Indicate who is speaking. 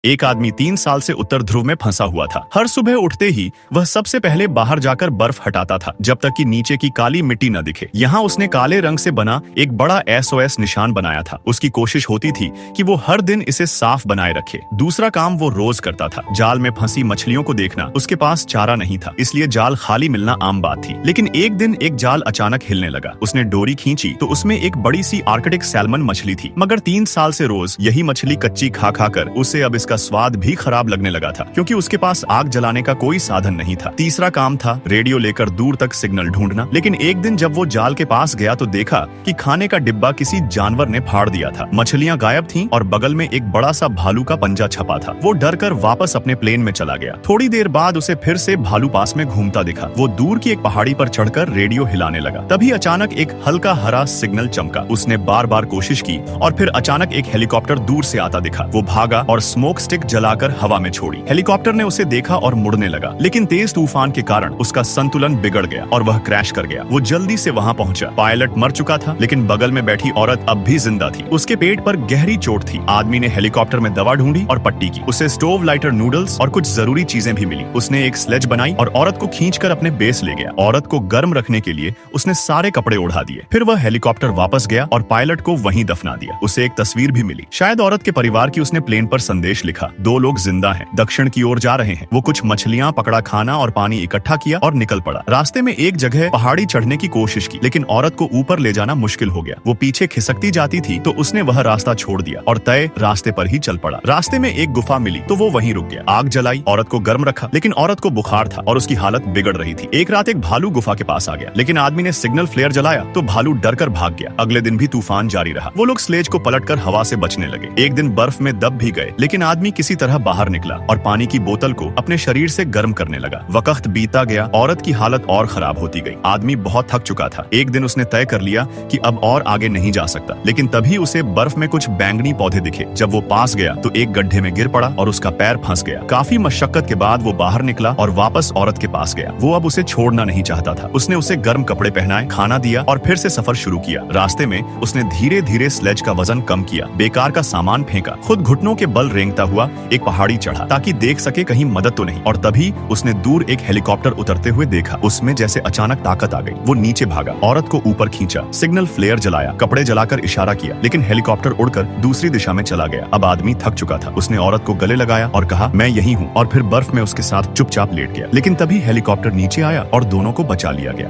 Speaker 1: एक आदमी 3 साल से उत्तर ध्रुव में फंसा हुआ था। हर सुबह उठते ही वह सबसे पहले बाहर जाकर बर्फ हटाता था जब तक कि नीचे की काली मिट्टी न दिखे। यहाँ उसने काले रंग से बना एक बड़ा SOS निशान बनाया था। उसकी कोशिश होती थी कि वो हर दिन इसे साफ बनाए रखे। दूसरा काम वो रोज करता था, जाल में फंसी मछलियों को देखना। उसके पास चारा नहीं था, इसलिए जाल खाली मिलना आम बात थी। लेकिन एक दिन एक जाल अचानक हिलने लगा। उसने डोरी खींची तो उसमें एक बड़ी सी आर्कटिक सैल्मन मछली थी। मगर 3 साल से रोज यही मछली कच्ची खा खा कर उसे अब इसका स्वाद भी खराब लगने लगा था, क्योंकि उसके पास आग जलाने का कोई साधन नहीं था। तीसरा काम था रेडियो लेकर दूर तक सिग्नल ढूंढना। लेकिन एक दिन जब वो जाल के पास गया तो देखा कि खाने का डिब्बा किसी जानवर ने फाड़ दिया था। मछलियां गायब थीं और बगल में एक बड़ा सा भालू का पंजा छपा था। वो डर कर वापस अपने प्लेन में चला गया। थोड़ी देर बाद उसे फिर से भालू पास में घूमता दिखा। वो दूर की एक पहाड़ी पर चढ़कर रेडियो हिलाने लगा। तभी अचानक एक हल्का हरा सिग्नल चमका। उसने बार बार कोशिश की और फिर अचानक एक हेलीकॉप्टर दूर से आता दिखा। वो भागा और स्मोक स्टिक जलाकर हवा में छोड़ी। हेलीकॉप्टर ने उसे देखा और मुड़ने लगा, लेकिन तेज तूफान के कारण उसका संतुलन बिगड़ गया और वह क्रैश कर गया। वो जल्दी से वहां पहुंचा। पायलट मर चुका था, लेकिन बगल में बैठी औरत अब भी जिंदा थी। उसके पेट पर गहरी चोट थी। आदमी ने हेलीकॉप्टर में दवा ढूंढी और पट्टी की। उसे स्टोव लाइटर, नूडल्स और कुछ जरूरी चीजें भी मिली। उसने एक स्लेज बनाई और औरत को खींचकर अपने बेस ले गया। औरत को गर्म रखने के लिए उसने सारे कपड़े उड़ा दिए। फिर वह हेलीकॉप्टर वापस गया और पायलट को वहीं दफना दिया। उसे एक तस्वीर भी मिली, शायद औरत के परिवार की। उसने प्लेन पर संदेश लिखा, 2 लोग जिंदा हैं, दक्षिण की ओर जा रहे हैं। वो कुछ मछलियां पकड़ा, खाना और पानी इकट्ठा किया और निकल पड़ा। रास्ते में एक जगह पहाड़ी चढ़ने की कोशिश की, लेकिन औरत को ऊपर ले जाना मुश्किल हो गया। वो पीछे खिसकती जाती थी तो उसने वह रास्ता छोड़ दिया और तय रास्ते पर ही चल पड़ा। रास्ते में एक गुफा मिली तो वो वहीं रुक गया। आग जलाई, औरत को गर्म रखा, लेकिन औरत को बुखार था और उसकी हालत बिगड़ रही थी। एक रात एक भालू गुफा के पास आ गया, लेकिन आदमी ने सिग्नल फ्लेयर जलाया तो भालू डर कर भाग गया। अगले दिन भी तूफान जारी रहा। वो लोग स्लेज को पलटकर हवा से बचने लगे। एक दिन बर्फ में दब भी गए, लेकिन आदमी किसी तरह बाहर निकला और पानी की बोतल को अपने शरीर से गर्म करने लगा। वक्त बीता गया, औरत की हालत और खराब होती गई। आदमी बहुत थक चुका था। एक दिन उसने तय कर लिया कि अब और आगे नहीं जा सकता, लेकिन तभी उसे बर्फ में कुछ बैंगनी पौधे दिखे। जब वो पास गया तो एक गड्ढे में गिर पड़ा और उसका पैर फंस गया। काफी मशक्कत के बाद वो बाहर निकला और वापस औरत के पास गया। वो अब उसे छोड़ना नहीं चाहता था। उसने उसे गर्म कपड़े पहनाए, खाना दिया और फिर से सफर शुरू किया। रास्ते में उसने धीरे धीरे स्लेज का वजन कम किया, बेकार का सामान फेंका, खुद घुटनों के बल रेंगता हुआ एक पहाड़ी चढ़ा ताकि देख सके कहीं मदद तो नहीं। और तभी उसने दूर एक हेलीकॉप्टर उतरते हुए देखा। उसमें जैसे अचानक ताकत आ गई। वो नीचे भागा, औरत को ऊपर खींचा, सिग्नल फ्लेयर जलाया, कपड़े जलाकर इशारा किया, लेकिन हेलीकॉप्टर उड़कर दूसरी दिशा में चला गया। अब आदमी थक चुका था। उसने औरत को गले लगाया और कहा, मैं यही हूँ, और फिर बर्फ में उसके साथ चुपचाप लेट गया। लेकिन तभी हेलीकॉप्टर नीचे आया और दोनों को बचा लिया गया।